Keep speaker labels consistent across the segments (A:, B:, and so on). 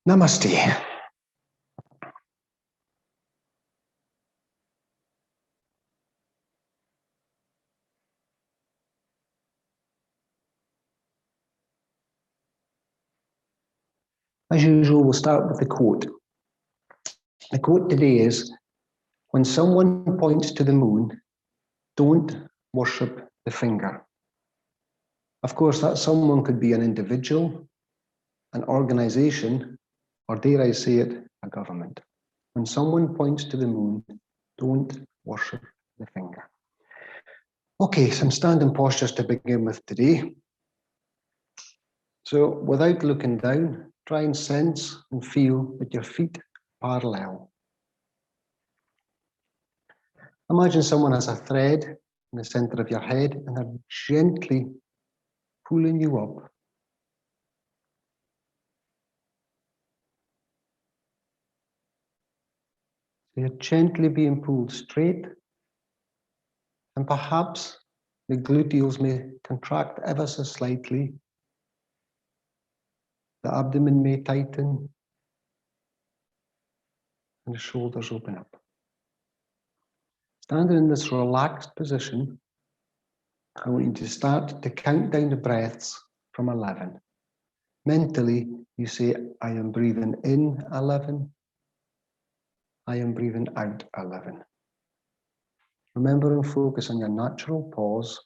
A: Namaste. As usual, we'll start with the quote. The quote today is, when someone points to the moon, don't worship the finger. Of course, that someone could be an individual, an organization, or dare I say it, a government. When someone points to the moon, don't worship the finger. Okay, some standing postures to begin with today. So without looking down, try and sense and feel that your feet are parallel. Imagine someone has a thread in the center of your head and they're gently pulling you up. So you're gently being pulled straight, and perhaps the gluteals may contract ever so slightly. The abdomen may tighten, and the shoulders open up. Standing in this relaxed position, I want you to start to count down the breaths from 11. Mentally, you say, I am breathing in 11. I am breathing out 11. Remember and focus on your natural pause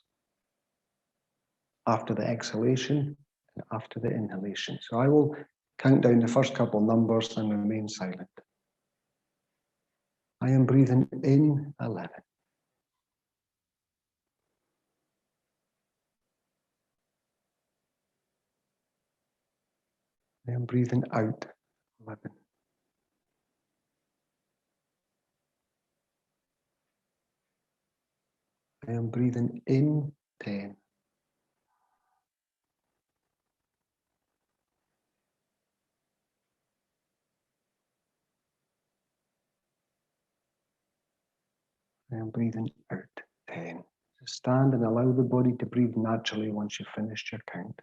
A: after the exhalation and after the inhalation. So I will count down the first couple numbers and remain silent. I am breathing in 11. I am breathing out 11. I am breathing in 10. I am breathing out 10. So stand and allow the body to breathe naturally once you've finished your count.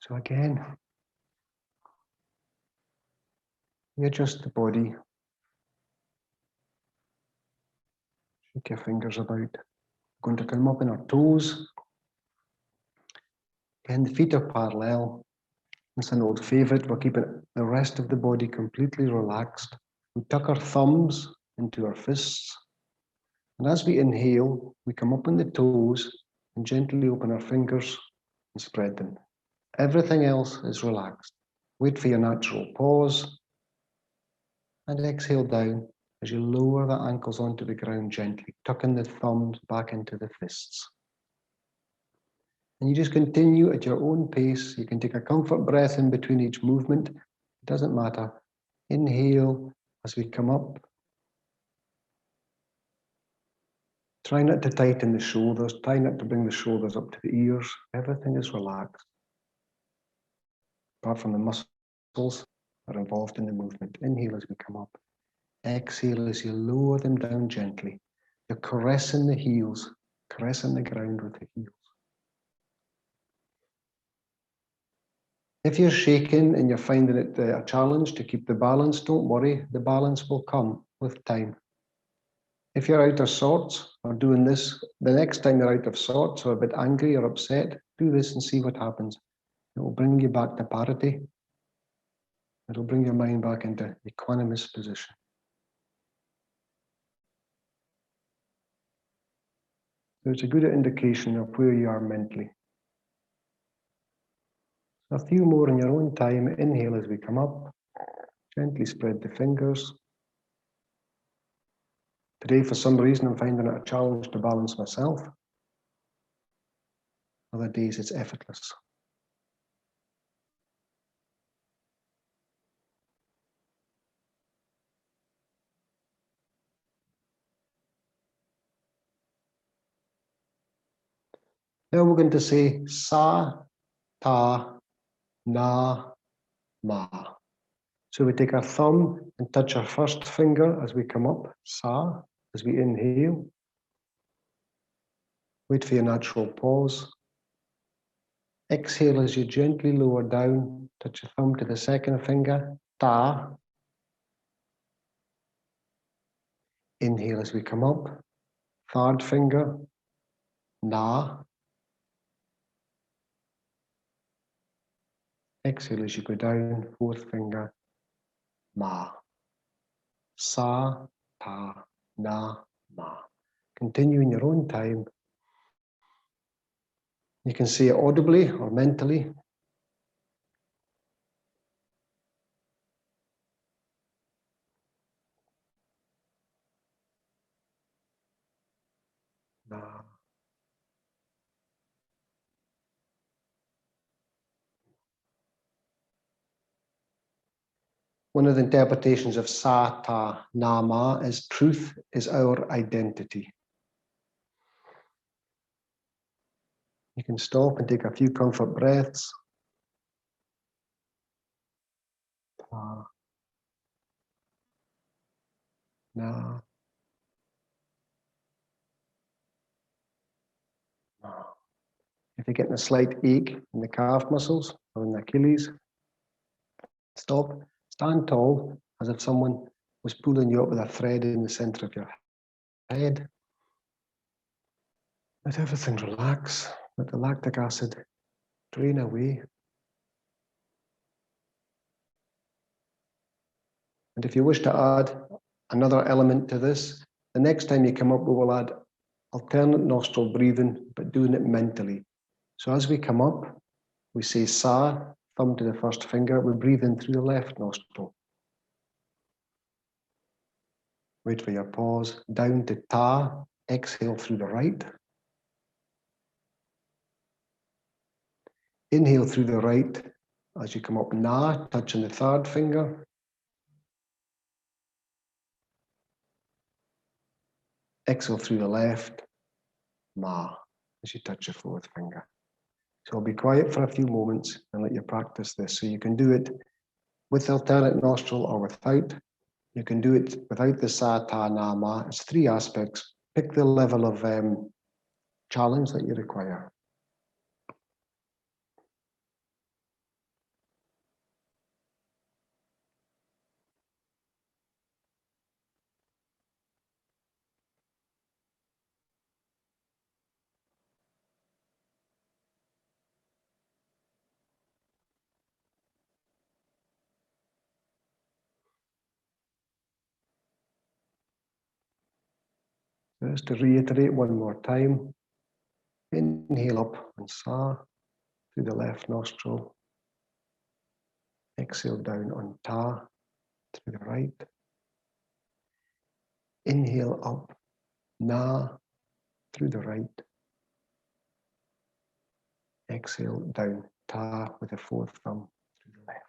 A: So again, you adjust the body. Shake your fingers about. We're going to come up in our toes. Again, the feet are parallel. It's an old favorite. We're keeping the rest of the body completely relaxed. We tuck our thumbs into our fists. And as we inhale, we come up on the toes and gently open our fingers and spread them Everything else is relaxed. Wait for your natural pause and exhale down as you lower the ankles onto the ground gently, tucking the thumbs back into the fists. And you just continue at your own pace. You can take a comfort breath in between each movement. It doesn't matter. Inhale as we come up. Try not to tighten the shoulders. Try not to bring the shoulders up to the ears. Everything is relaxed, apart from the muscles that are involved in the movement. Inhale as we come up. Exhale as you lower them down gently. You're caressing the heels, caressing the ground with the heels. If you're shaking and you're finding it a challenge to keep the balance, don't worry, the balance will come with time. If you're out of sorts or doing this, the next time you're out of sorts or a bit angry or upset, do this and see what happens. It will bring you back to parity. It'll bring your mind back into equanimous position. So it's a good indication of where you are mentally. A few more in your own time. Inhale as we come up. Gently spread the fingers. Today, for some reason, I'm finding it a challenge to balance myself. Other days, it's effortless. Now we're going to say sa, ta, na, ma. So we take our thumb and touch our first finger as we come up. Sa, as we inhale. Wait for your natural pause. Exhale as you gently lower down. Touch your thumb to the second finger. Ta. Inhale as we come up. Third finger. Na. Exhale as you go down. Fourth finger. Ma. Sa, ta, na, ma. Continue in your own time. You can say it audibly or mentally. Na. One of the interpretations of sa, ta, na, ma is truth is our identity. You can stop and take a few comfort breaths. Ta, na, ma. If you're getting a slight ache in the calf muscles or in the Achilles, stop, stand tall as if someone was pulling you up with a thread in the center of your head. Let everything relax. Let the lactic acid drain away. And if you wish to add another element to this, the next time you come up, we will add alternate nostril breathing, but doing it mentally. So as we come up, we say sa, thumb to the first finger, we breathe in through the left nostril. Wait for your pause. Down to ta, exhale through the right. Inhale through the right as you come up. Na, touching the third finger. Exhale through the left. Ma, as you touch your fourth finger. So I'll be quiet for a few moments and let you practice this. So you can do it with alternate nostril or without. You can do it without the sa, ta, na, ma. It's three aspects. Pick the level of challenge that you require. Just to reiterate one more time. Inhale up and sa through the left nostril. Exhale down on ta through the right. Inhale up, na through the right. Exhale down, ta with the fourth thumb through the left.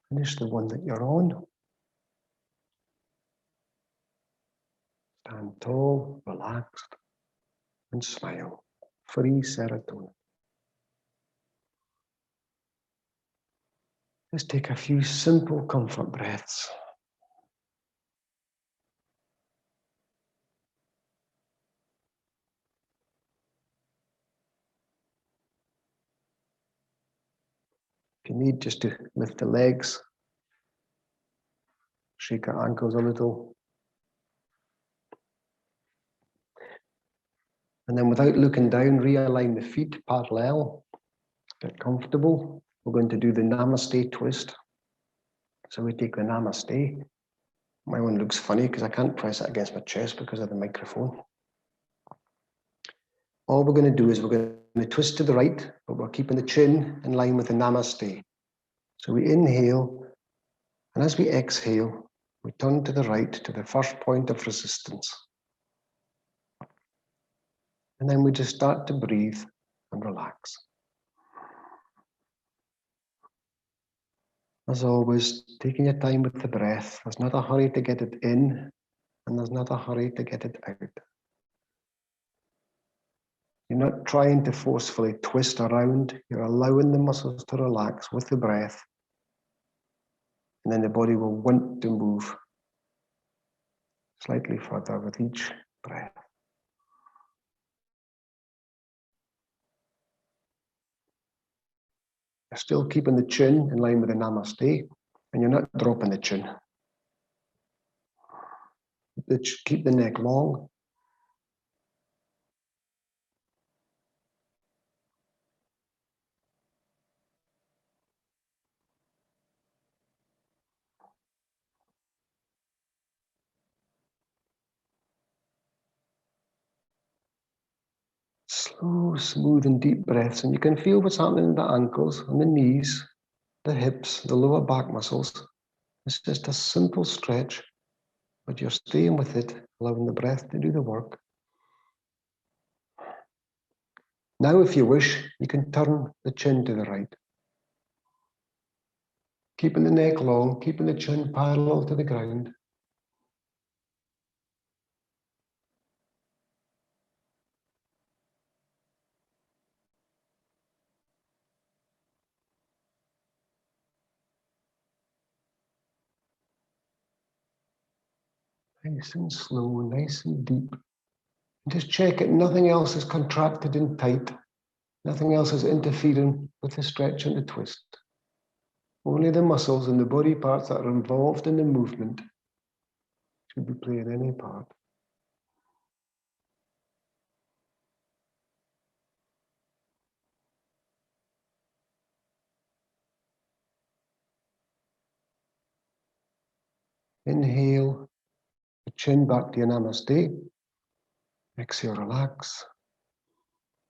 A: Finish the one that you're on. Stand tall, relaxed, and smile. Free serotonin. Just take a few simple comfort breaths. If you need, just to lift the legs, shake your ankles a little. And then without looking down, realign the feet parallel. Get comfortable. We're going to do the Namaste Twist. So we take the Namaste. My one looks funny because I can't press it against my chest because of the microphone. All we're going to do is we're going to twist to the right, but we're keeping the chin in line with the Namaste. So we inhale, and as we exhale, we turn to the right to the first point of resistance. And then we just start to breathe and relax. As always, taking your time with the breath. There's not a hurry to get it in, and there's not a hurry to get it out. You're not trying to forcefully twist around. You're allowing the muscles to relax with the breath. And then the body will want to move slightly further with each breath. You're still keeping the chin in line with the Namaste, and you're not dropping the chin. Keep the neck long. Slow, smooth and deep breaths, and you can feel what's happening in the ankles and the knees, the hips, the lower back muscles. It's just a simple stretch, but you're staying with it, allowing the breath to do the work. Now, if you wish, you can turn the chin to the right. Keeping the neck long, keeping the chin parallel to the ground. Nice and slow, nice and deep. Just check it, nothing else is contracted and tight. Nothing else is interfering with the stretch and the twist. Only the muscles and the body parts that are involved in the movement should be playing any part. Inhale, the chin back to your Namaste. Exhale, relax.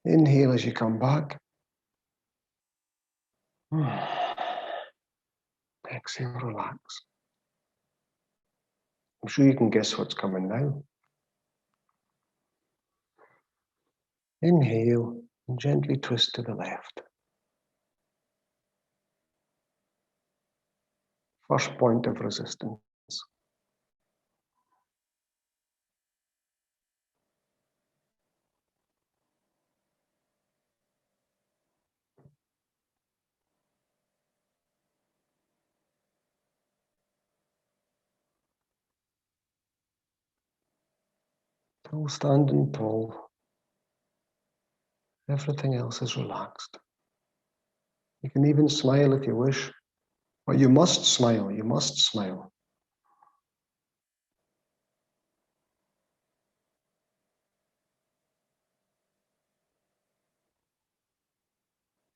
A: Inhale as you come back. Exhale, relax. I'm sure you can guess what's coming now. Inhale and gently twist to the left. First point of resistance. Still standing tall. Everything else is relaxed. You can even smile if you wish. But you must smile, you must smile.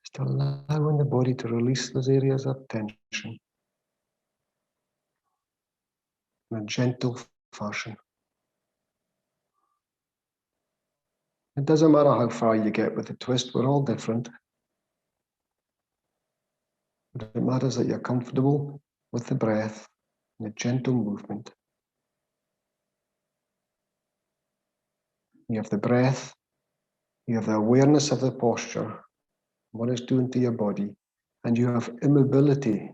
A: Just allowing the body to release those areas of tension in a gentle fashion. It doesn't matter how far you get with the twist, we're all different. But it matters that you're comfortable with the breath and the gentle movement. You have the breath, you have the awareness of the posture, what it's doing to your body, and you have immobility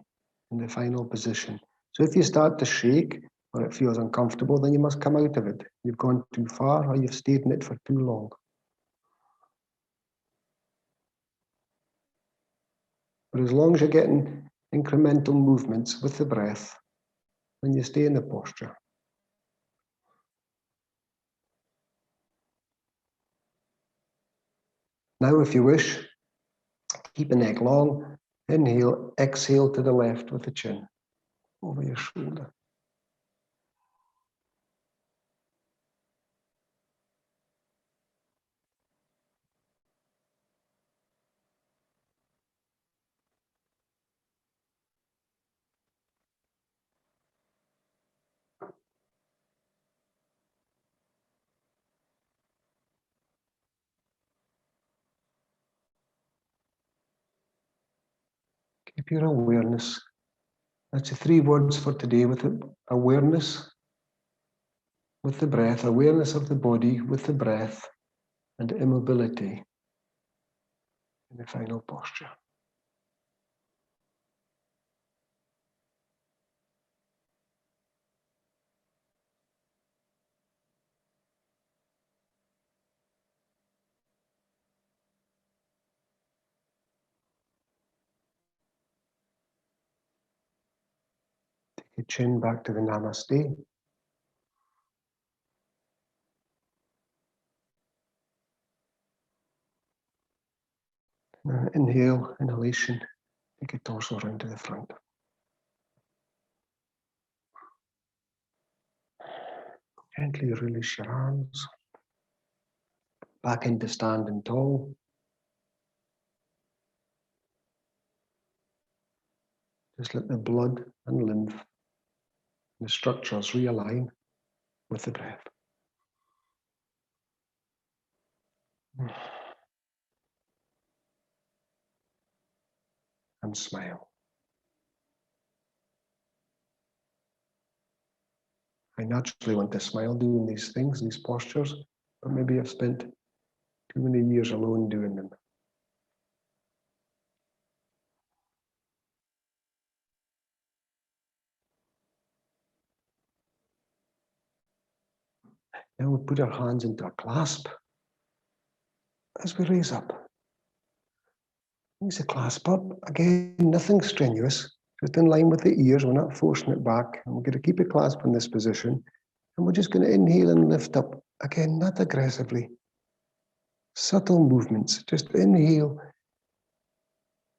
A: in the final position. So if you start to shake or it feels uncomfortable, then you must come out of it. You've gone too far or you've stayed in it for too long. But as long as you're getting incremental movements with the breath, then you stay in the posture. Now, if you wish, keep the neck long. Inhale, exhale to the left with the chin over your shoulder. Keep your awareness. That's the 3 words for today with it. Awareness with the breath, awareness of the body with the breath, and immobility in the final posture. Take your chin back to the Namaste. Inhale, inhalation, take your torso round to the front. Gently release your arms back into standing tall. Just let the blood and lymph and the structures realign with the breath. And smile. I naturally want to smile doing these things, these postures, but maybe I've spent too many years alone doing them. Now we put our hands into a clasp as we raise up. Use the clasp up. Again, nothing strenuous, just in line with the ears. We're not forcing it back. And we're going to keep it clasped in this position. And we're just going to inhale and lift up. Again, not aggressively. Subtle movements. Just inhale.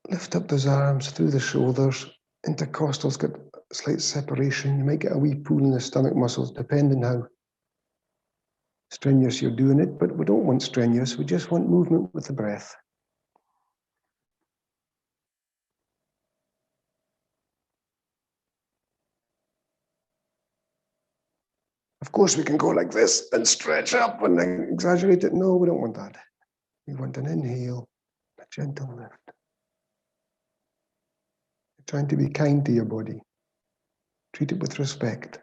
A: Lift up those arms through the shoulders. Intercostals get slight separation. You might get a wee pull in the stomach muscles, depending how strenuous you're doing it. But we don't want strenuous. We just want movement with the breath. Of course, we can go like this and stretch up and then exaggerate it. No, we don't want that. We want an inhale, a gentle lift. You're trying to be kind to your body. Treat it with respect.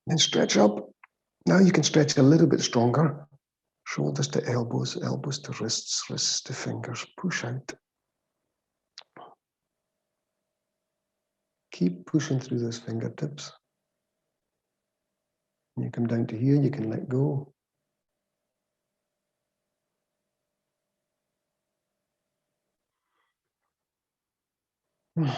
A: Then stretch up. Now you can stretch a little bit stronger. Shoulders to elbows, elbows to wrists, wrists to fingers. Push out. Keep pushing through those fingertips. When you come down to here, you can let go. Again,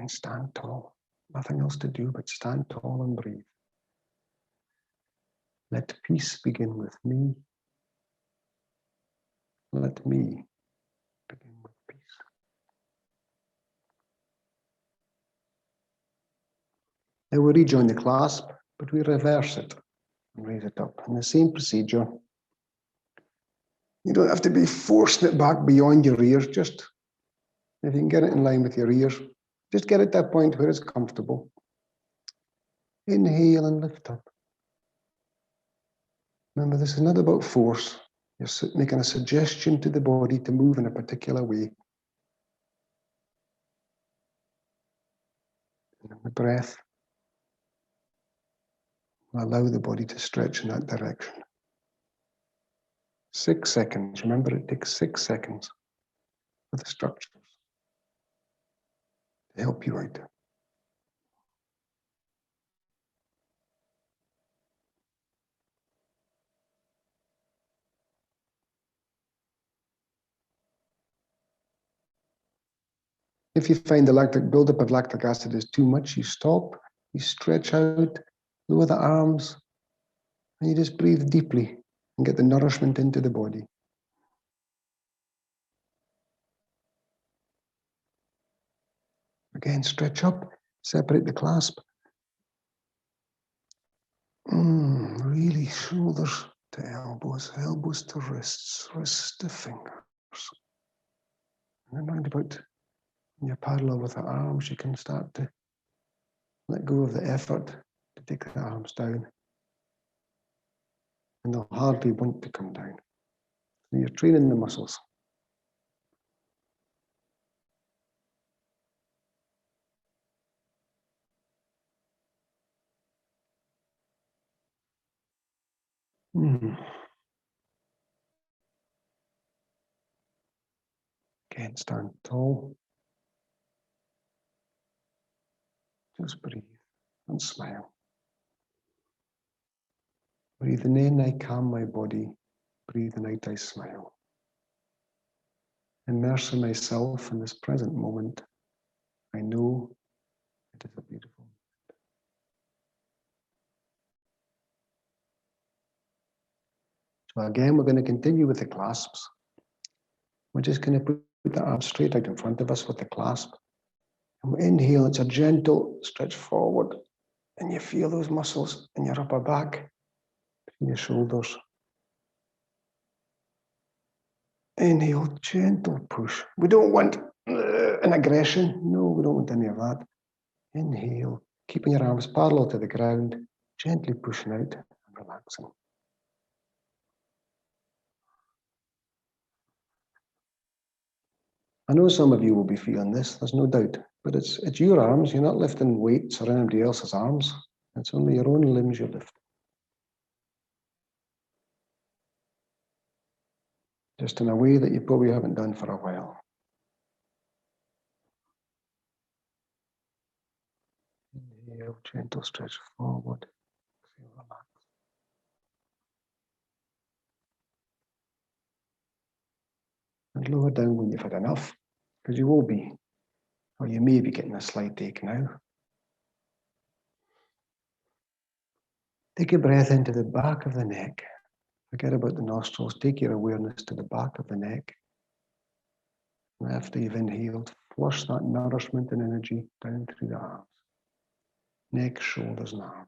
A: stand tall. Nothing else to do but stand tall and breathe. Let peace begin with me. Let me begin with peace. Now we'll rejoin the clasp. but we reverse it and raise it up. And the same procedure. You don't have to be forcing it back beyond your ears. Just if you can get it in line with your ears, just get it to a point where it's comfortable. Inhale and lift up. Remember, this is not about force. You're making a suggestion to the body to move in a particular way. And the breath will allow the body to stretch in that direction. 6 seconds. Remember, it takes 6 seconds for the structures to help you out. If you find the lactic buildup of lactic acid is too much, you stop, you stretch out, lower the arms, and you just breathe deeply and get the nourishment into the body. Again, stretch up, separate the clasp. Really, shoulders to elbows, elbows to wrists, wrists to fingers. And then round about when you're parallel with the arms, you can start to let go of the effort to take the arms down. And they'll hardly want to come down. So you're training the muscles. Again, stand tall. Just breathe and smile. Breathing in, I calm my body. Breathing out, I smile. Immersing myself in this present moment. I know it is a beautiful. So again, we're going to continue with the clasps. We're just going to put the arms straight out in front of us with the clasp. And we inhale, it's a gentle stretch forward. And you feel those muscles in your upper back, in your shoulders. Inhale, gentle push. We don't want an aggression. No, we don't want any of that. Inhale, keeping your arms parallel to the ground, gently pushing out and relaxing. I know some of you will be feeling this, there's no doubt, but it's your arms. You're not lifting weights or anybody else's arms. It's only your own limbs you lift. Just in a way that you probably haven't done for a while. Inhale, gentle stretch forward. Relax. And lower down when you've had enough, because you will be, or you may be getting a slight ache now. Take a breath into the back of the neck. Forget about the nostrils. Take your awareness to the back of the neck. And after you've inhaled, flush that nourishment and energy down through the arms. Neck, shoulders, and arms.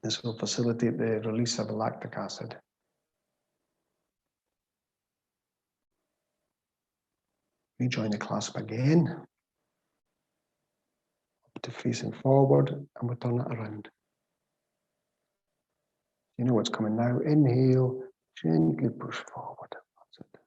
A: This will facilitate the release of lactic acid. Rejoin the clasp again. Up to facing forward, and we'll turn it around. You know what's coming now. Inhale, gently push forward. That's it.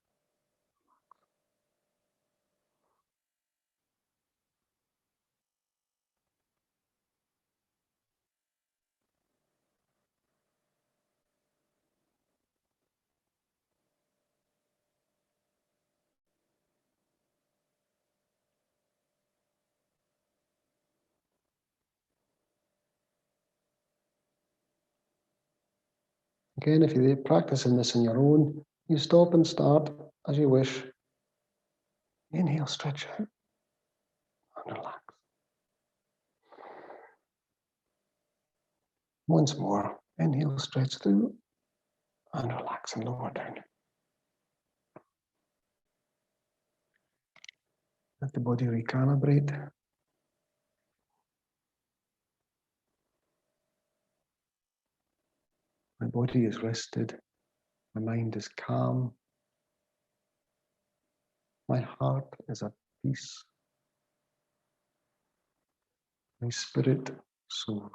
A: Again, if you're practicing this on your own, you stop and start as you wish. Inhale, stretch out, and relax. Once more, inhale, stretch through, and relax and lower down. Let the body recalibrate. body is rested. My mind is calm. My heart is at peace. My spirit soars.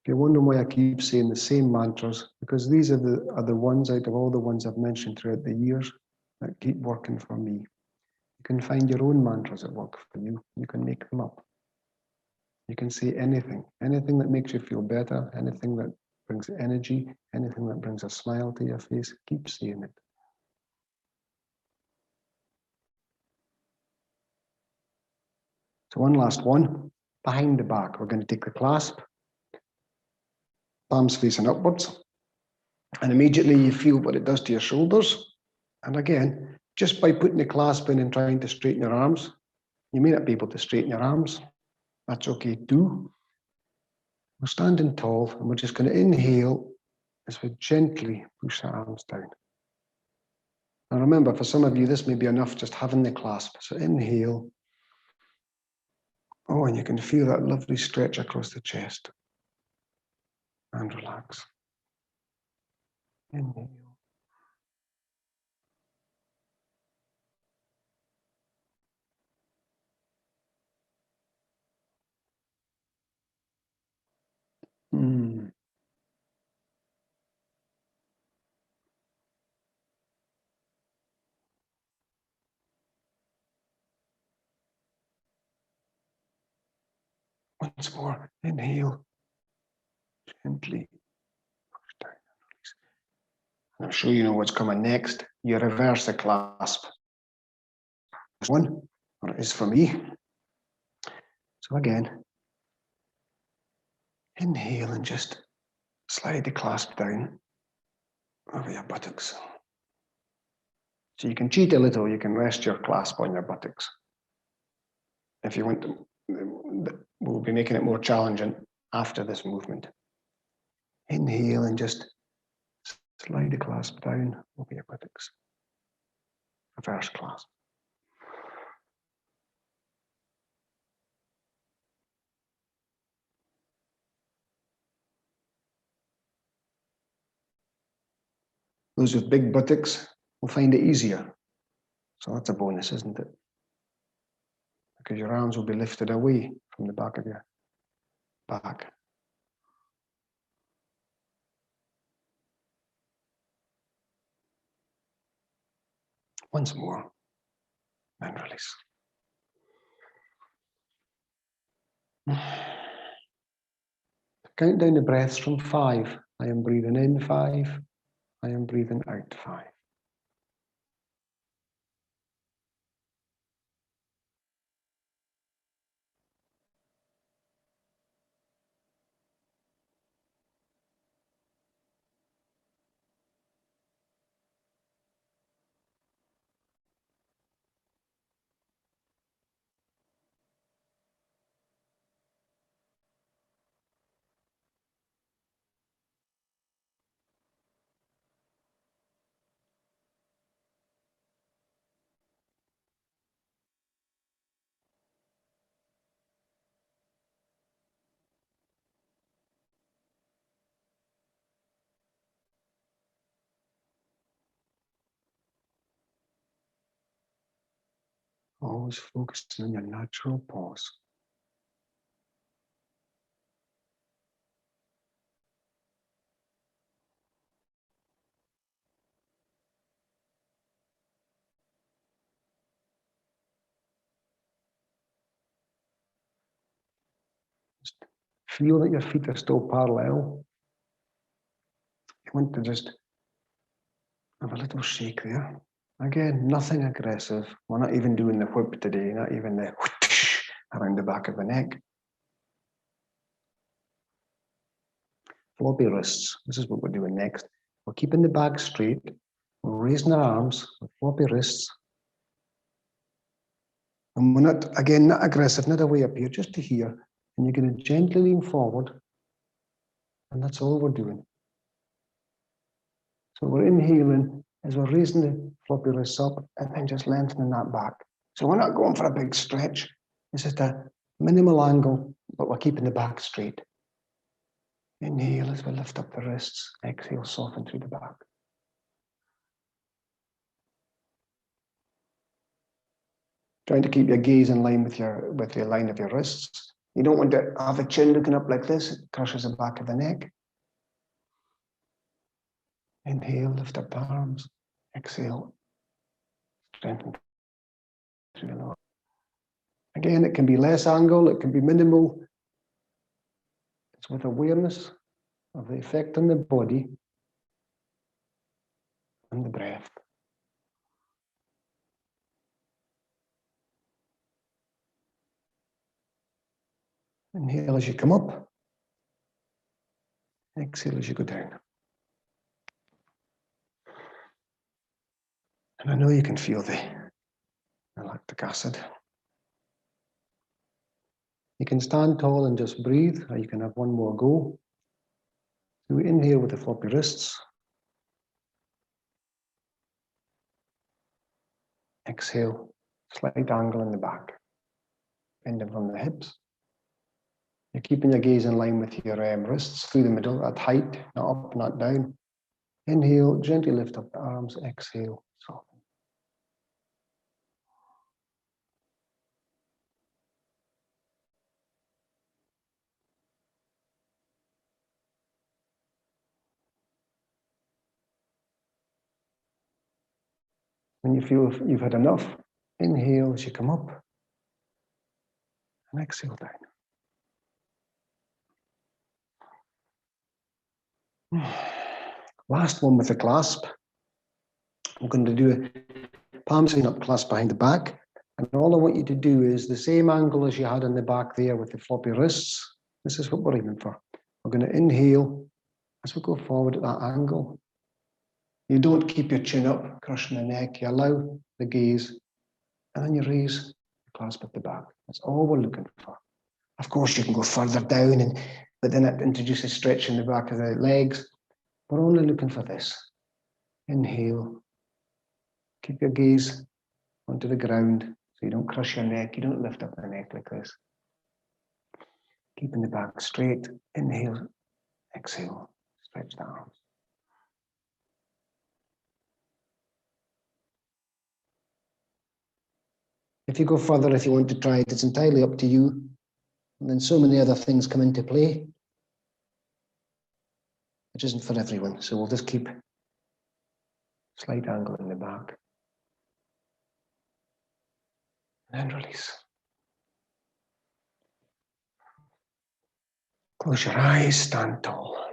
A: If you're wondering why I keep saying the same mantras, because these are the ones out of all the ones I've mentioned throughout the years that keep working for me. You can find your own mantras that work for you. You can make them up. You can say anything that makes you feel better, anything that brings energy, anything that brings a smile to your face. Keep saying it. So one last one, behind the back. We're going to take the clasp, palms facing upwards, and immediately you feel what it does to your shoulders. And again, just by putting the clasp in and trying to straighten your arms, you may not be able to straighten your arms. That's okay too. We're standing tall and we're just going to inhale as we gently push the arms down. Now remember, for some of you, this may be enough just having the clasp. So inhale. Oh, and you can feel that lovely stretch across the chest. And relax. Inhale. Once more, inhale. Gently push down and release. And I'm sure you know what's coming next. You reverse the clasp. This one, or it is for me. So again, inhale and just slide the clasp down over your buttocks. So you can cheat a little, you can rest your clasp on your buttocks. If you want to, we'll be making it more challenging after this movement. Inhale and just slide the clasp down over your buttocks. Reverse clasp. Those with big buttocks will find it easier. So that's a bonus, isn't it? Because your arms will be lifted away from the back of your back. Once more, and release. Count down the breaths from 5. I am breathing in 5. I am breathing out 5. Always focusing on your natural pause. Just feel that your feet are still parallel. You want to just have a little shake there. Again, nothing aggressive. We're not even doing the whip today, not even the whoosh around the back of the neck. Floppy wrists. This is what we're doing next. We're keeping the back straight. We're raising our arms with floppy wrists. And we're not, again, not aggressive, not away up here, just to here. And you're going to gently lean forward. And that's all we're doing. So we're inhaling as we're raising the floppy wrists up and then just lengthening that back. So we're not going for a big stretch. It's just a minimal angle, but we're keeping the back straight. Inhale as we lift up the wrists. Exhale, soften through the back. Trying to keep your gaze in line with the line of your wrists. You don't want to have the chin looking up like this. It crushes the back of the neck. Inhale, lift up the arms. Exhale, strengthen through the lower. Again, it can be less angle, it can be minimal. It's with awareness of the effect on the body and the breath. Inhale as you come up. Exhale as you go down. And I know you can feel the lactic acid. You can stand tall and just breathe, or you can have one more go. So we inhale with the floppy wrists. Exhale, slight angle in the back, bending from the hips. You're keeping your gaze in line with your wrists through the middle at height, not up, not down. Inhale, gently lift up the arms. Exhale, soften. When you feel you've had enough, inhale as you come up and exhale down. Last one with the clasp. I'm going to do a palm sign up clasp behind the back. And all I want you to do is the same angle as you had in the back there with the floppy wrists. This is what we're aiming for. We're going to inhale as we go forward at that angle. You don't keep your chin up, crushing the neck. You allow the gaze, and then you raise the clasp at the back. That's all we're looking for. Of course, you can go further down, but then it introduces stretch in the back of the legs. We're only looking for this. Inhale. Keep your gaze onto the ground so you don't crush your neck. You don't lift up the neck like this. Keeping the back straight. Inhale. Exhale. Stretch the arms. If you go further, if you want to try it, it's entirely up to you. And then so many other things come into play, which isn't for everyone. So we'll just keep slight angle in the back. And release. Close your eyes, stand tall.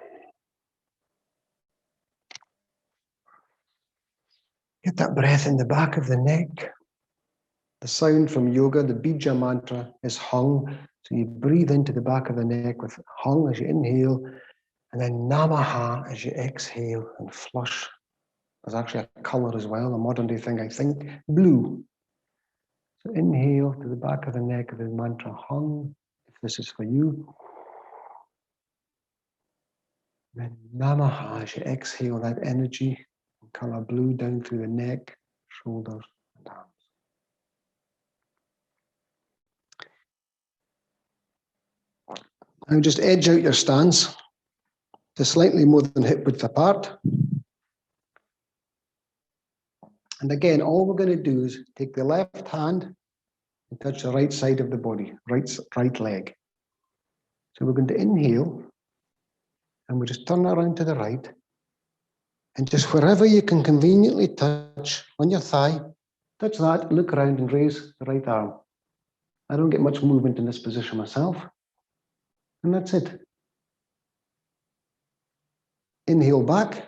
A: Get that breath in the back of the neck. The sound from yoga, the bija mantra, is hung. So you breathe into the back of the neck with hung as you inhale, and then namaha as you exhale and flush. There's actually a color as well, a modern day thing, I think, blue. So inhale to the back of the neck of the mantra hung, if this is for you. Then namaha as you exhale that energy, color blue down through the neck, shoulders, and arms. Now just edge out your stance to slightly more than hip width apart. And again, all we're going to do is take the left hand and touch the right side of the body, right leg. So we're going to inhale, and we just turn around to the right. And just wherever you can conveniently touch on your thigh, touch that, look around and raise the right arm. I don't get much movement in this position myself. And that's it. Inhale back.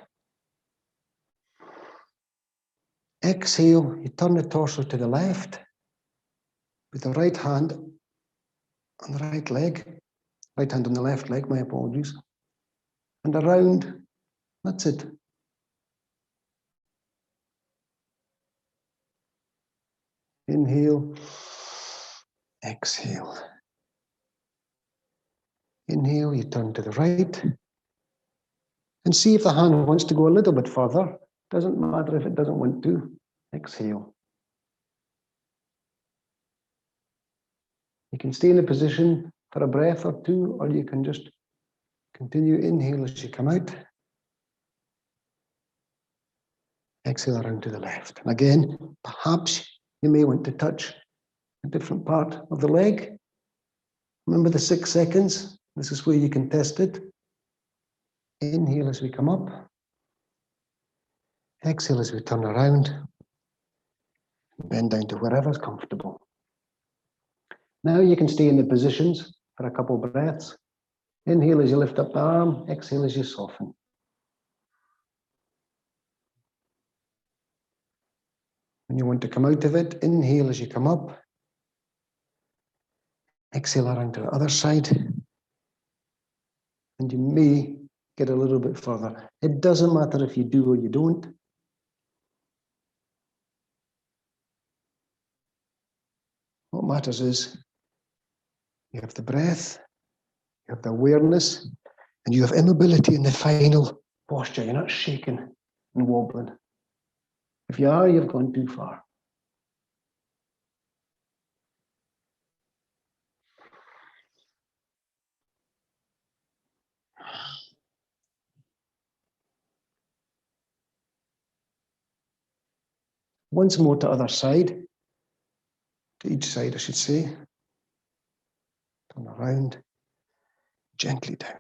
A: Exhale, you turn the torso to the left with the right hand on the right leg. Right hand on the left leg, my apologies. And around, that's it. Inhale, exhale. Inhale, you turn to the right. And see if the hand wants to go a little bit further. Doesn't matter if it doesn't want to. Exhale. You can stay in a position for a breath or two, or you can just Continue, inhale as you come out. Exhale around to the left. And again, perhaps you may want to touch a different part of the leg. Remember the 6 seconds? This is where you can test it. Inhale as we come up. Exhale as we turn around. Bend down to wherever's comfortable. Now you can stay in the positions for a couple of breaths. Inhale as you lift up the arm. Exhale as you soften. When you want to come out of it, inhale as you come up. Exhale around to the other side. And you may get a little bit further. It doesn't matter if you do or you don't. What matters is you have the breath, you have the awareness, and you have immobility in the final posture. You're not shaking and wobbling. If you are, you've gone too far. Once more to other side, to each side, I should say. Turn around, gently down.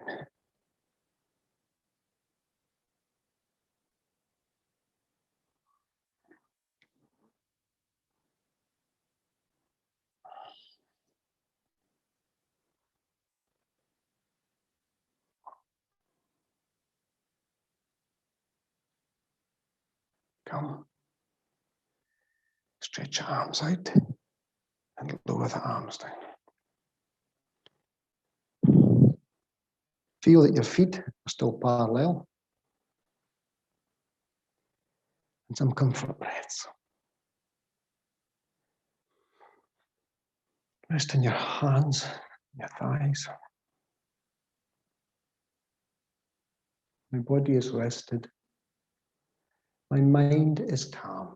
A: Come. Stretch your arms out and lower the arms down. Feel that your feet are still parallel. And some comfort breaths. Rest in your hands, your thighs. My body is rested. My mind is calm.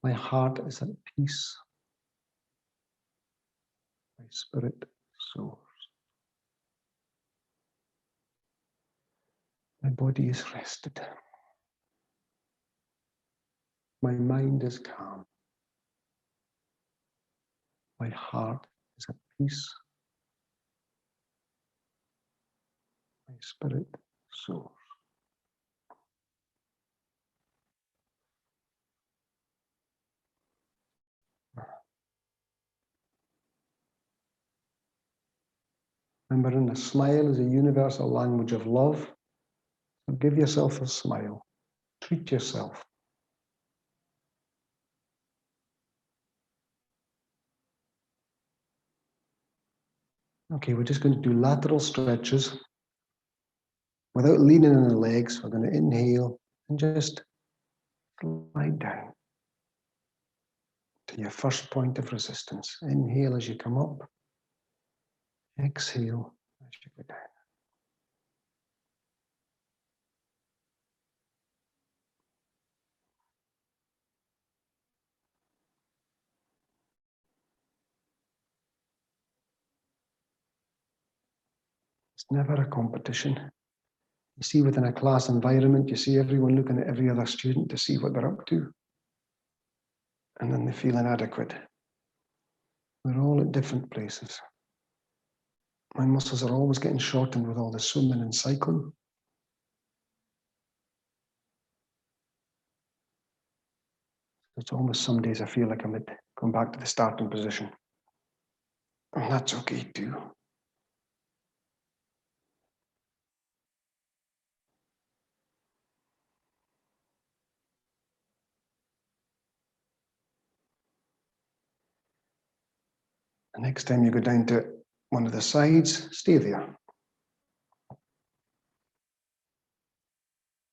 A: My heart is at peace. My spirit soars. My body is rested. My mind is calm. My heart is at peace. My spirit soars. Remembering a smile is a universal language of love. So give yourself a smile. Treat yourself. Okay, we're just going to do lateral stretches. Without leaning on the legs, we're going to inhale and just slide down to your first point of resistance. Inhale as you come up. Exhale as you go down. It's never a competition. You see, within a class environment, you see everyone looking at every other student to see what they're up to. And then they feel inadequate. We're all at different places. My muscles are always getting shortened with all the swimming and cycling. It's almost some days I feel like I'm going back to the starting position. And that's okay too. The next time you go down to one of the sides, stay there.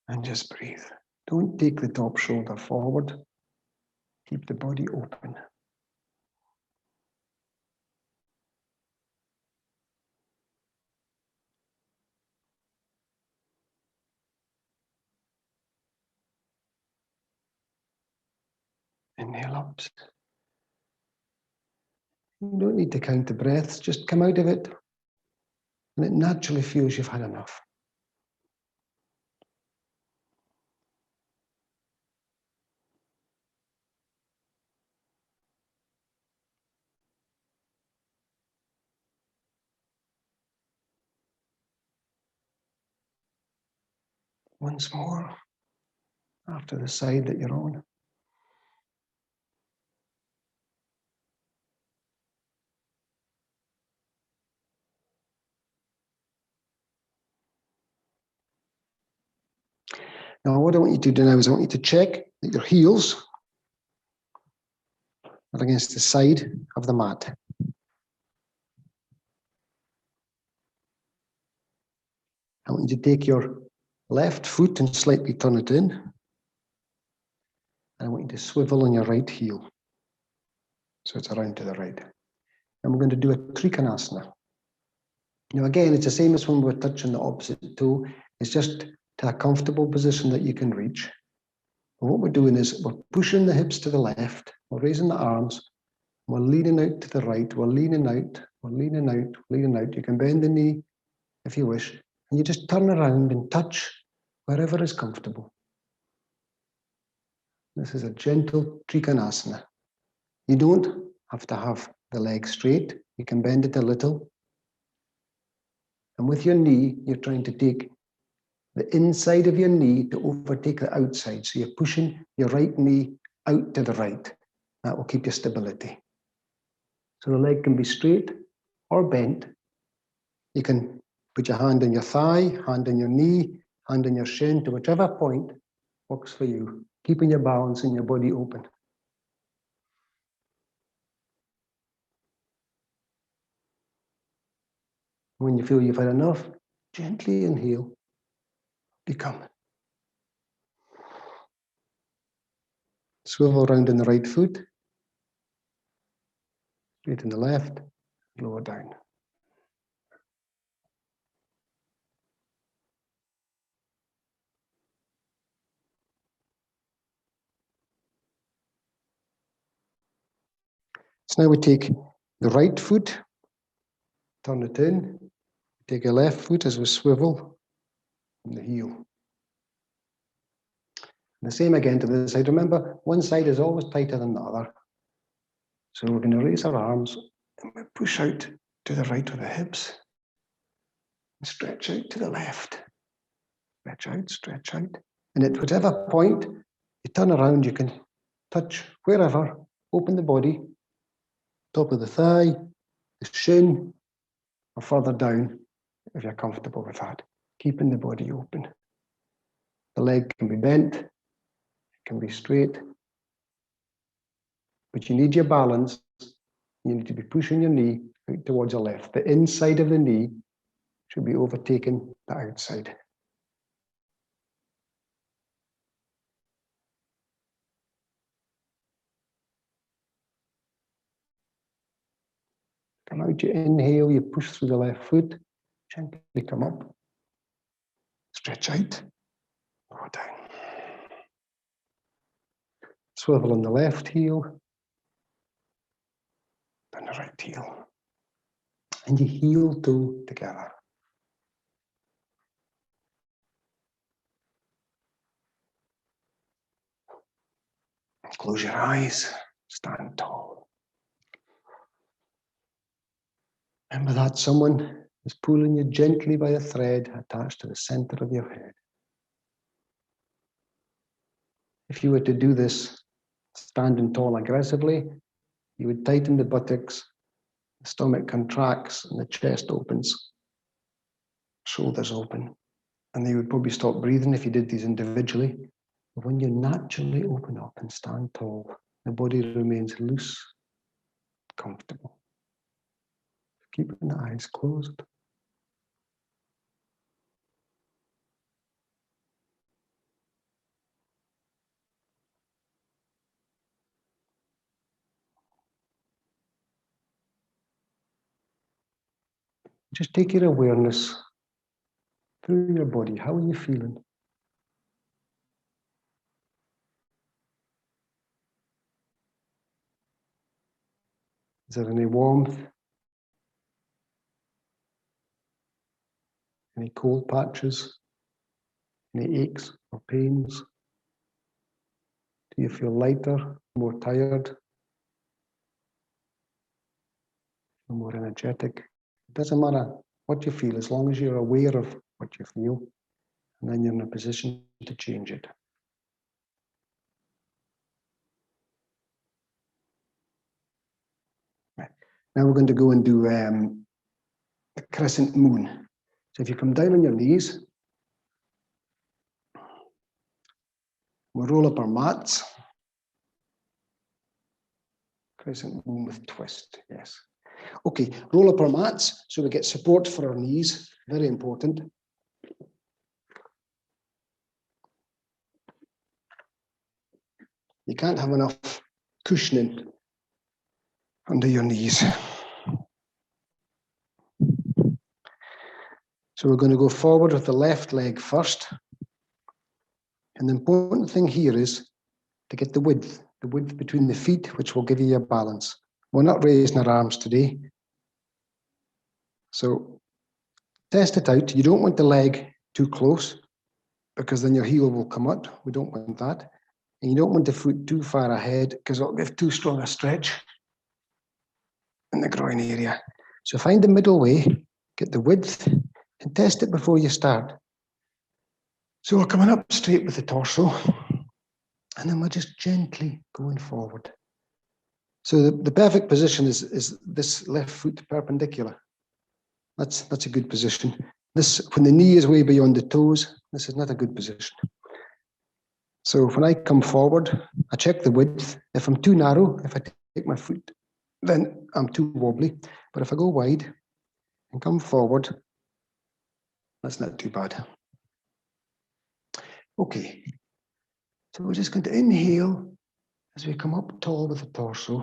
A: And just breathe. Don't take the top shoulder forward. Keep the body open. Inhale up. You don't need to count the breaths, just come out of it And it naturally feels you've had enough. Once more, after the side that you're on. Now, what I want you to do now is I want you to check that your heels are against the side of the mat. I want you to take your left foot and slightly turn it in. And I want you to swivel on your right heel. So it's around to the right. And we're going to do a Trikanasana. Now, again, it's the same as when we're touching the opposite toe. It's just to a comfortable position that you can reach. And what we're doing is we're pushing the hips to the left. We're raising the arms. We're leaning out to the right. We're leaning out. We're leaning out. Leaning out. You can bend the knee if you wish. And you just turn around and touch wherever is comfortable. This is a gentle Trikanasana. You don't have to have the leg straight. You can bend it a little. And with your knee, you're trying to take the inside of your knee to overtake the outside. So you're pushing your right knee out to the right. That will keep your stability. So the leg can be straight or bent. You can put your hand on your thigh, hand on your knee, hand on your shin, to whichever point works for you, keeping your balance and your body open. When you feel you've had enough, gently inhale, become. Swivel around in the right foot, straight in the left, lower down. So now we take the right foot, turn it in, take your left foot as we swivel on the heel. And the same again to the side. Remember, one side is always tighter than the other. So we're going to raise our arms and we push out to the right with the hips. And stretch out to the left. Stretch out, stretch out. And at whatever point you turn around, you can touch wherever, open the body, top of the thigh, the shin, or further down if you're comfortable with that. Keeping the body open. The leg can be bent, it can be straight, but you need your balance. You need to be pushing your knee out towards the left. The inside of the knee should be overtaking the outside. Come out, you inhale, you push through the left foot, gently come up, stretch out, lower down. Swivel on the left heel, then the right heel. And you heel toe together. Close your eyes, stand tall. Remember that someone is pulling you gently by a thread attached to the center of your head. If you were to do this standing tall aggressively, you would tighten the buttocks, the stomach contracts, and the chest opens, shoulders open. And you would probably stop breathing if you did these individually. But when you naturally open up and stand tall, the body remains loose, comfortable. Keeping the eyes closed. Just take your awareness through your body. How are you feeling? Is there any warmth? Any cold patches? Any aches or pains? Do you feel lighter, more tired, more energetic? It doesn't matter what you feel, as long as you're aware of what you feel, and then you're in a position to change it. Right. Now we're going to go and do the Crescent Moon. So if you come down on your knees, we'll roll up our mats. Crescent Moon with twist, yes. Okay, roll up our mats so we get support for our knees, very important. You can't have enough cushioning under your knees. So we're going to go forward with the left leg first. And the important thing here is to get the width between the feet, which will give you your balance. We're not raising our arms today. So test it out. You don't want the leg too close, because then your heel will come out. We don't want that. And you don't want the foot too far ahead, because it'll give too strong a stretch in the groin area. So find the middle way, get the width, and test it before you start. So we're coming up straight with the torso, and then we're just gently going forward. So the perfect position is this left foot perpendicular. That's a good position. This, when the knee is way beyond the toes, this is not a good position. So when I come forward, I check the width. If I'm too narrow, if I take my foot, then I'm too wobbly. But if I go wide and come forward, that's not too bad. Okay, so we're just going to inhale as we come up tall with the torso.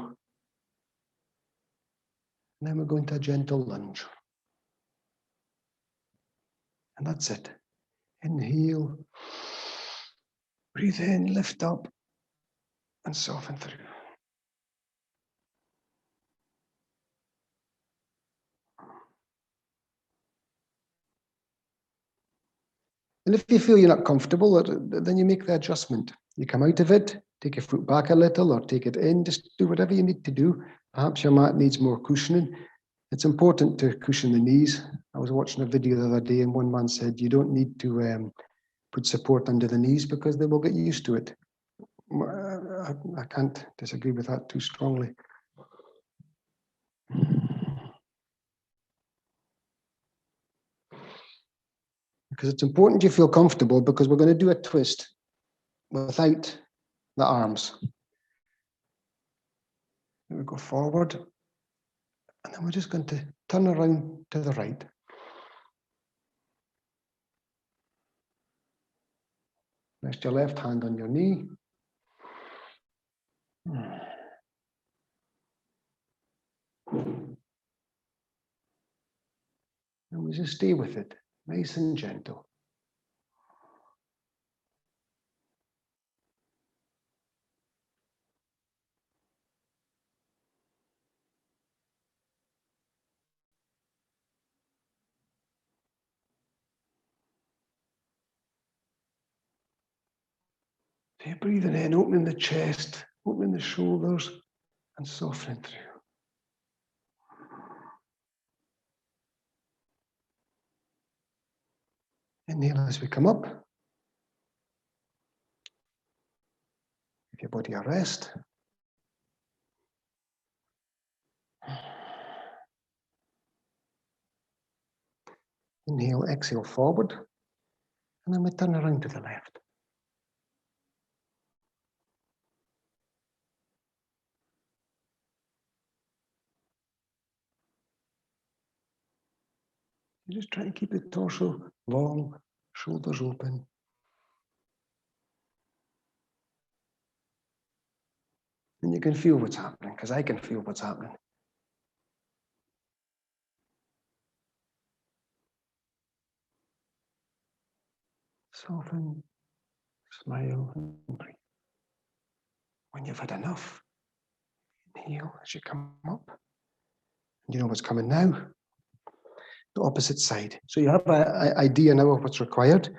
A: And then we're going to a gentle lunge. And that's it. Inhale, breathe in, lift up, and soften through. And if you feel you're not comfortable, then you make the adjustment. You come out of it, take your foot back a little or take it in, just do whatever you need to do. Perhaps your mat needs more cushioning. It's important to cushion the knees. I was watching a video the other day and one man said, you don't need to put support under the knees because they will get used to it. I can't disagree with that too strongly. Because it's important you feel comfortable, because we're going to do a twist without the arms. We go forward, and then we're just going to turn around to the right. Rest your left hand on your knee. And we just stay with it, nice and gentle. So you're breathing in, opening the chest, opening the shoulders, and softening through. Inhale as we come up. Give your body a rest. Inhale, exhale forward, and then we turn around to the left. You just try to keep the torso long, shoulders open. And you can feel what's happening, because I can feel what's happening. Soften, smile, and breathe. When you've had enough, inhale as you come up. You know what's coming now. the opposite side. So you have an idea now of what's required.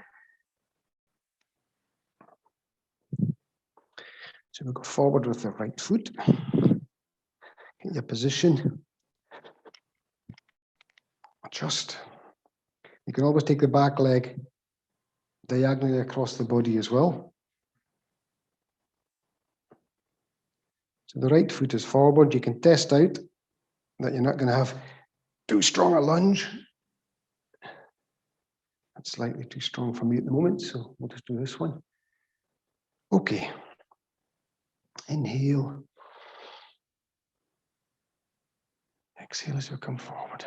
A: So we'll go forward with the right foot. Get your position. Adjust. You can always take the back leg diagonally across the body as well. So the right foot is forward. You can test out that you're not going to have too strong a lunge. That's slightly too strong for me at the moment, so we'll just do this one. Okay. Inhale. Exhale as you come forward.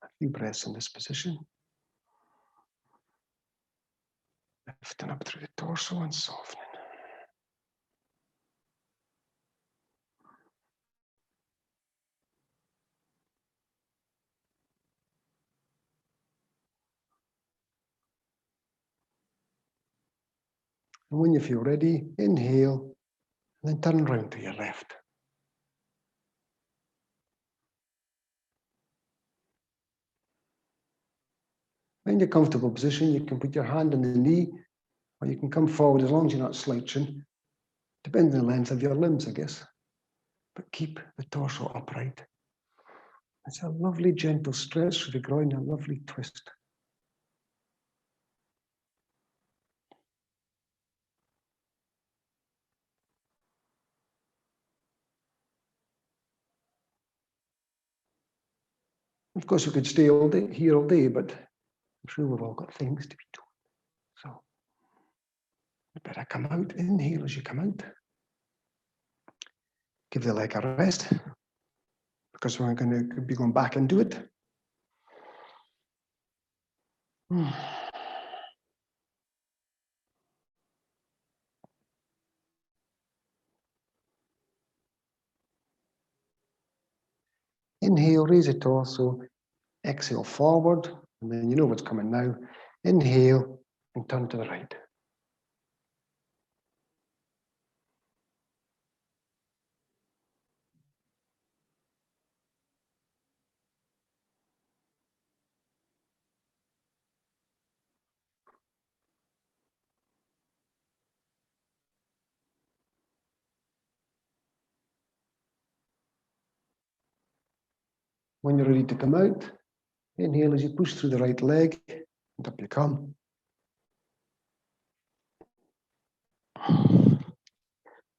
A: A few breaths in this position. Lifting up through the torso and softening. And when you feel ready, inhale, and then turn around to your left. In your comfortable position, you can put your hand on the knee, or you can come forward as long as you're not slouching, depending on the length of your limbs, I guess. But keep the torso upright. It's a lovely gentle stretch through the groin, a lovely twist. Of course, we could stay here all day, but I'm sure we've all got things to be doing. So you better come out, inhale as you come out. Give the leg a rest, because we're going to be going back into it. Inhale, raise the torso. Exhale forward, and then you know what's coming now. Inhale and turn to the right. When you're ready to come out, inhale as you push through the right leg, and up you come.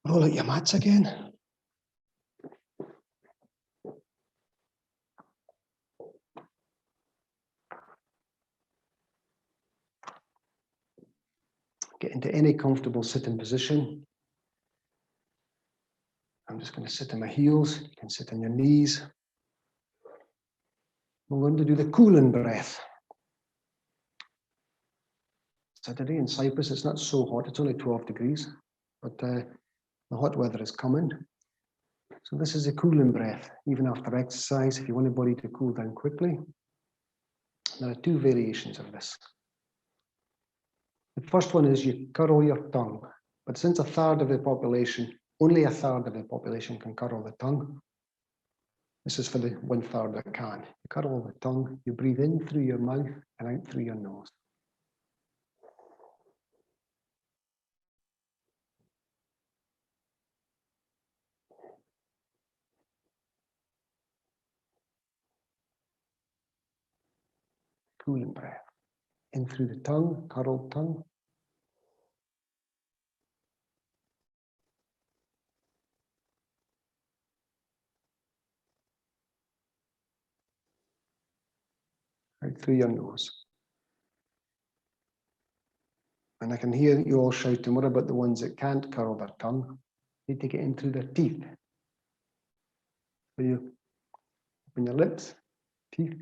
A: Roll out your mats again. Get into any comfortable sitting position. I'm just going to sit on my heels. You can sit on your knees. We're going to do the cooling breath. So today in Cyprus, it's not so hot. It's only 12 degrees, but the hot weather is coming. So this is a cooling breath, even after exercise, if you want your body to cool down quickly. There are two variations of this. The first one is you curl your tongue, but since a third of the population, only a third of the population can curl the tongue. This is for the 1/3 that can. You curl the tongue, you breathe in through your mouth and out through your nose. Cooling breath. In through the tongue, curled tongue. Out through your nose. And I can hear you all shouting, what about the ones that can't curl their tongue? They take it in through their teeth. So you open your lips, teeth.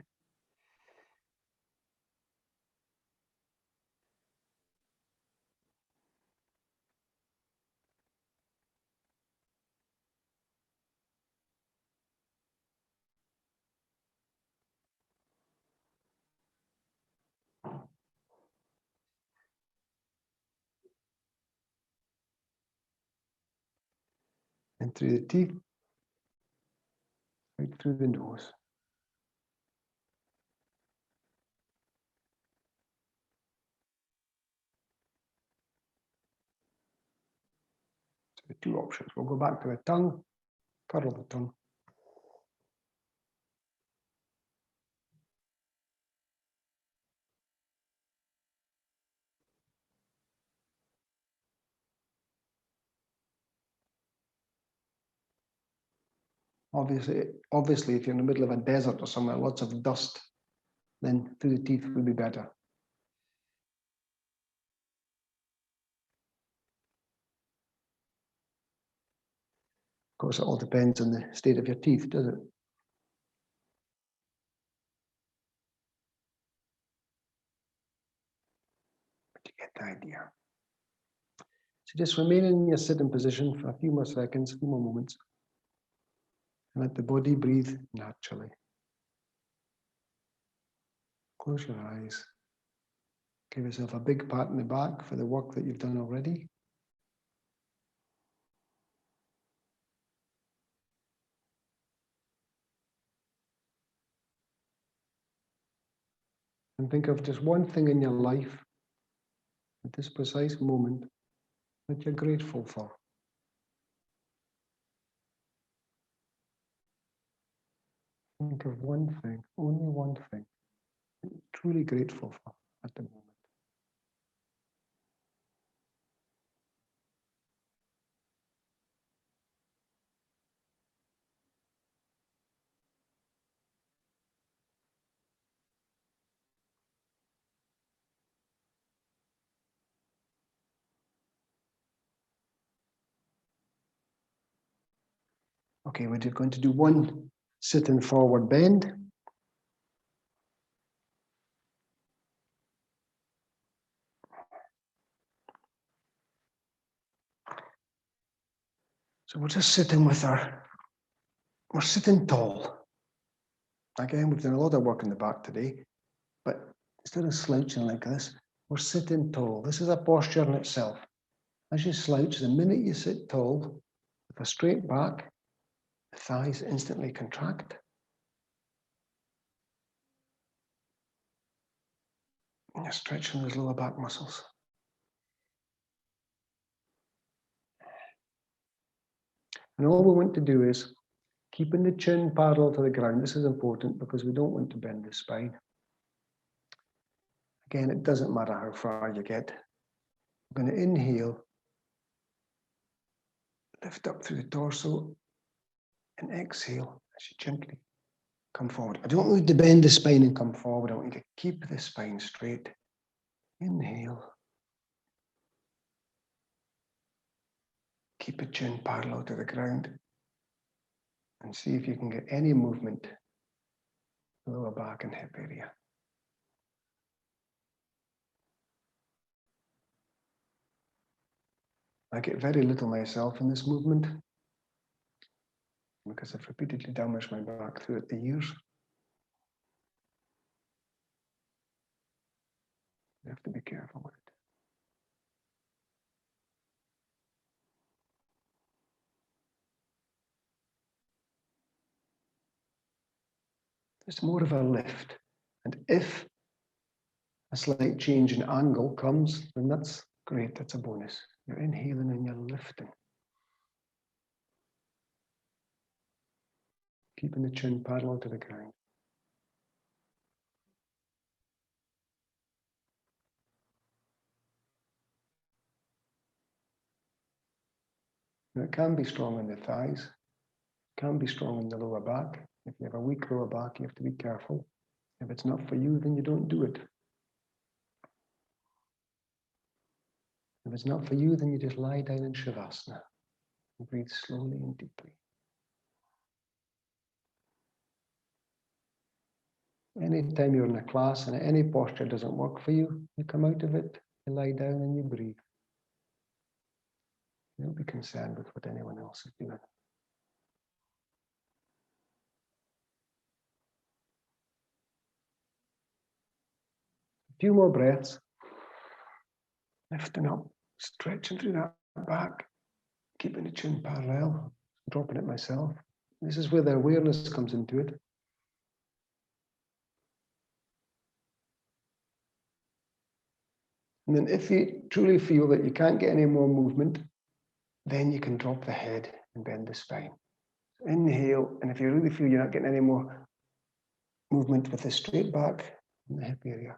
A: In through the teeth, out through the nose. So the two options. We'll go back to the tongue, curl the tongue. Obviously, if you're in the middle of a desert or somewhere, lots of dust, then through the teeth would be better. Of course, it all depends on the state of your teeth, does it? But you get the idea. So just remain in your sitting position for a few more seconds, a few more moments. And let the body breathe naturally. Close your eyes. Give yourself a big pat on the back for the work that you've done already. And think of just one thing in your life at this precise moment that you're grateful for. Think of one thing, only one thing, that you're truly grateful for at the moment. Okay, we're just going to do one sitting forward bend. So we're just sitting we're sitting tall. Again, we've done a lot of work in the back today, but instead of slouching like this, we're sitting tall. This is a posture in itself. As you slouch, the minute you sit tall, with a straight back, the thighs instantly contract. And you're stretching those lower back muscles. And all we want to do is keeping the chin parallel to the ground. This is important because we don't want to bend the spine. Again, it doesn't matter how far you get. We're going to inhale, lift up through the torso, and exhale as you gently come forward. I don't want you to bend the spine and come forward. I want you to keep the spine straight. Inhale. Keep the chin parallel to the ground. And see if you can get any movement in the lower back and hip area. I get very little myself in this movement because I've repeatedly damaged my back throughout the years. You have to be careful with it. It's more of a lift. And if a slight change in angle comes, then that's great, that's a bonus. You're inhaling and you're lifting. Keeping the chin parallel to the ground. Now it can be strong in the thighs, it can be strong in the lower back. If you have a weak lower back, you have to be careful. If it's not for you, then you don't do it. If it's not for you, then you just lie down in Shavasana and breathe slowly and deeply. Anytime you're in a class and any posture doesn't work for you, you come out of it, you lie down and you breathe. You don't be concerned with what anyone else is doing. A few more breaths. Lifting up, stretching through that back, keeping the chin parallel, dropping it myself. This is where the awareness comes into it. And then if you truly feel that you can't get any more movement, Then you can drop the head and bend the spine. Inhale, and if you really feel you're not getting any more movement with the straight back in the hip area,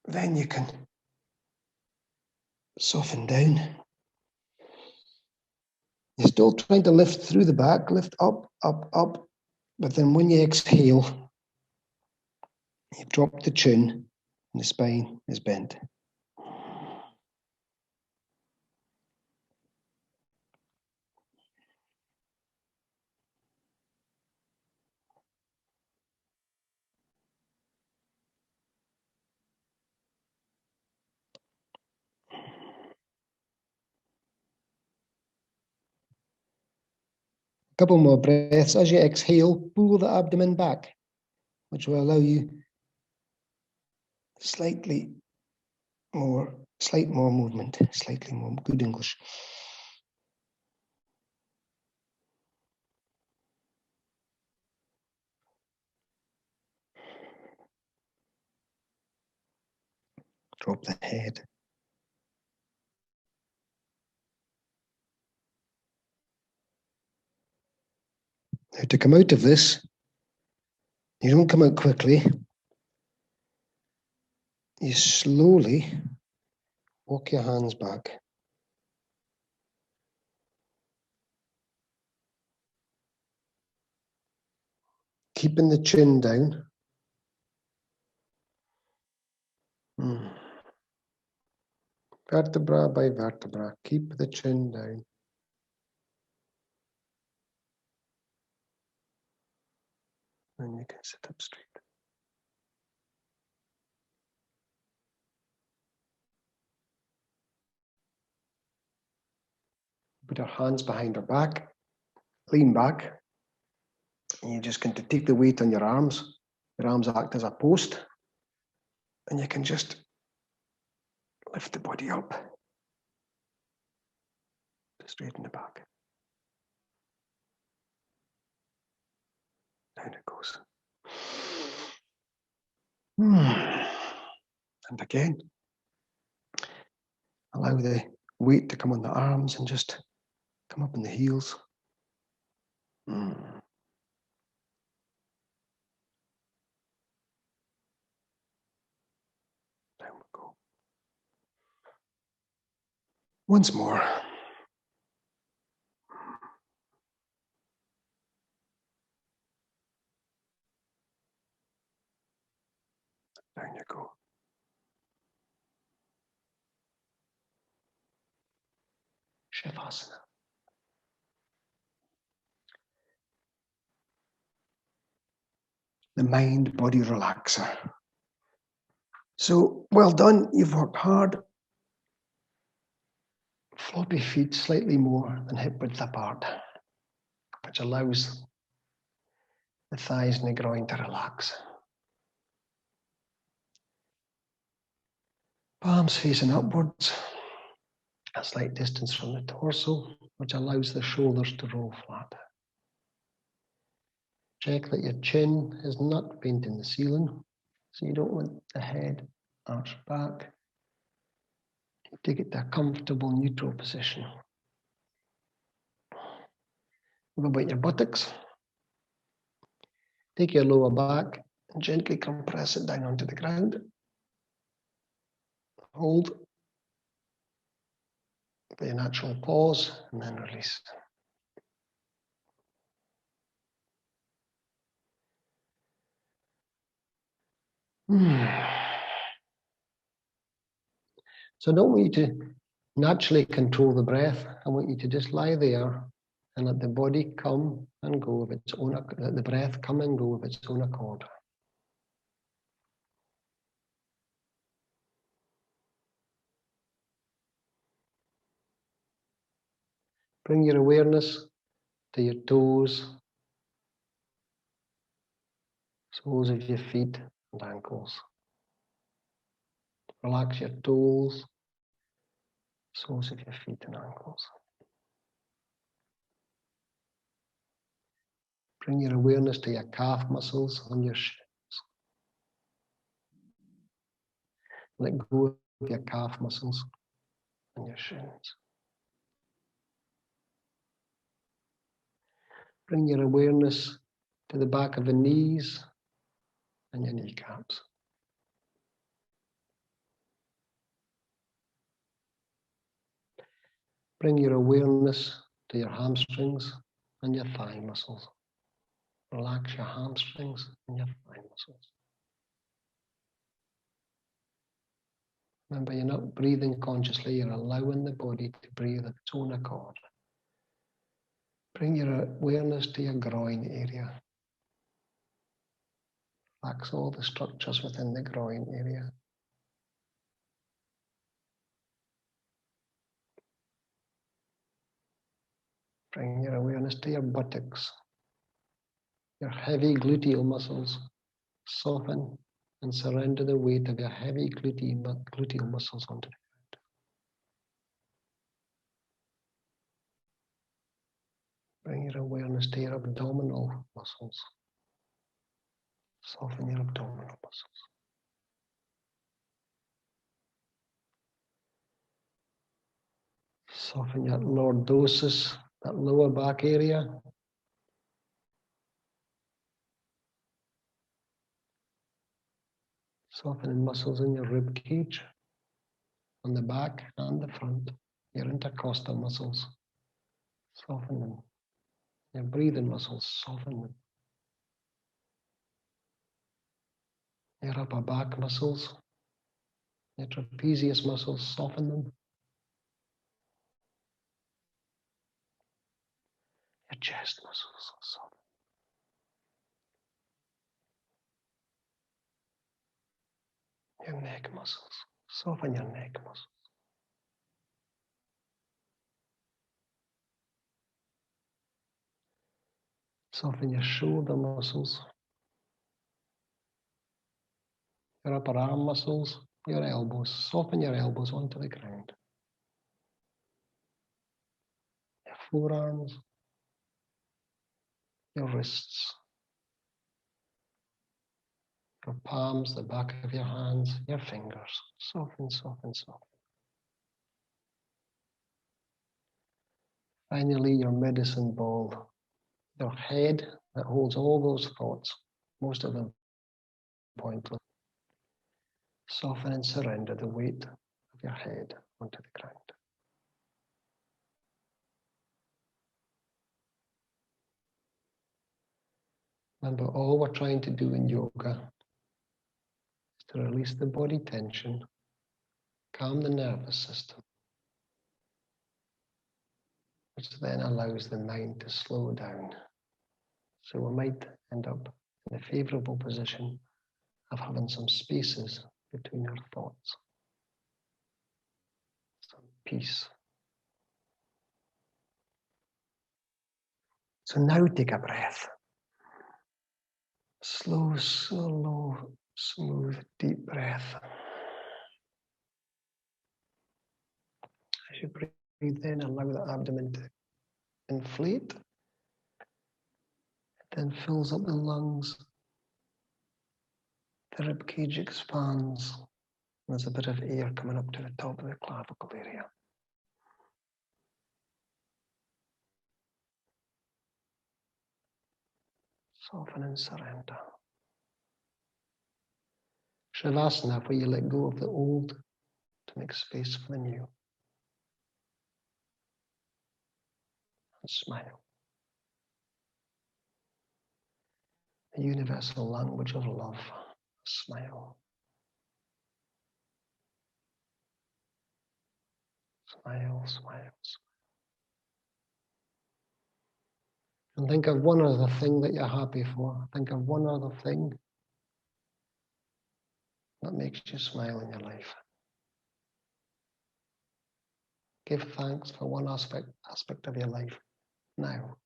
A: then you can soften down. You're still trying to lift through the back, lift up, up, up, but then when you exhale, you drop the chin and the spine is bent. A couple more breaths. As you exhale, pull the abdomen back, which will allow you slight more movement, slightly more, good English. Drop the head. Now to come out of this, you don't come out quickly. You slowly walk your hands back. Keeping the chin down. Vertebra by vertebra, keep the chin down. And you can sit up straight. Put our hands behind our back, lean back. And you're just going to take the weight on your arms. Your arms act as a post. And you can just lift the body up to straighten the back. Down it goes. And again, allow the weight to come on the arms and just come up in the heels. Down we go. Once more. Down you go. Shavasana. The mind-body relaxer. So, well done. You've worked hard. Floppy feet slightly more than hip width apart, which allows the thighs and the groin to relax. Palms facing upwards, a slight distance from the torso, which allows the shoulders to roll flat. Check that your chin is not painting the ceiling, so you don't want the head arched back. Take it to a comfortable neutral position. What about your buttocks? Take your lower back and gently compress it down onto the ground. Hold for your natural pause and then release. So I don't want you to naturally control the breath. I want you to just lie there and let the body come and go of its own, let the breath come and go of its own accord. Bring your awareness to your toes, soles of your feet and ankles. Relax your toes, soles of your feet and ankles. Bring your awareness to your calf muscles on your shins. Let go of your calf muscles and your shins. Bring your awareness to the back of the knees and your kneecaps. Bring your awareness to your hamstrings and your thigh muscles. Relax your hamstrings and your thigh muscles. Remember, you're not breathing consciously, you're allowing the body to breathe of its own accord. Bring your awareness to your groin area. Relax all the structures within the groin area. Bring your awareness to your buttocks. Your heavy gluteal muscles. Soften and surrender the weight of your heavy gluteal muscles onto the ground. Bring your awareness to your abdominal muscles. Soften your abdominal muscles. Soften your lordosis, that lower back area. Softening muscles in your rib cage, on the back and the front, your intercostal muscles. Soften them. Your breathing muscles, soften them. Your upper back muscles, your trapezius muscles, soften them. Your chest muscles, soften. Your neck muscles, soften your neck muscles. Soften your shoulder muscles, your upper arm muscles, your elbows. Soften your elbows onto the ground. Your forearms, your wrists, your palms, the back of your hands, your fingers. Soften, soften, soften. Finally, your medicine ball, your head that holds all those thoughts, most of them pointless. Soften and surrender the weight of your head onto the ground. Remember, all we're trying to do in yoga is to release the body tension, calm the nervous system, which then allows the mind to slow down. So we might end up in a favorable position of having some spaces between our thoughts, some peace. So now take a breath. Slow, smooth, deep breath. As you breathe in, allow the abdomen to inflate. It then fills up the lungs. The rib cage expands. There's a bit of air coming up to the top of the clavicle area. Soften and surrender. Shavasana, where you let go of the old to make space for the new. And smile. The universal language of love. Smile. Smile, smile, smile. And think of one other thing that you're happy for. Think of one other thing that makes you smile in your life. Give thanks for one aspect of your life now.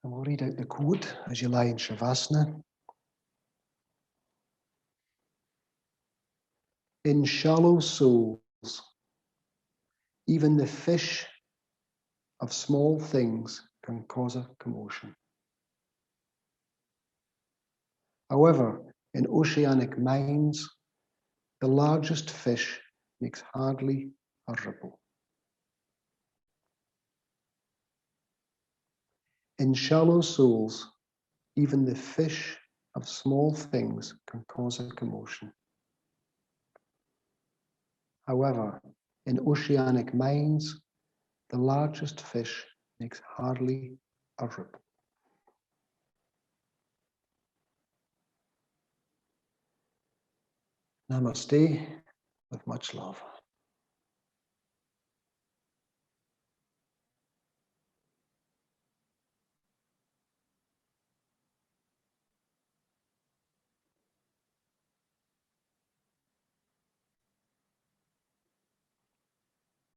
A: And we'll read out the quote as you lie in Shavasana. In shallow souls, even the fish of small things can cause a commotion. However, in oceanic minds, the largest fish makes hardly a ripple. In shallow souls, even the fish of small things can cause a commotion. However, in oceanic minds, the largest fish makes hardly a ripple. Namaste, with much love.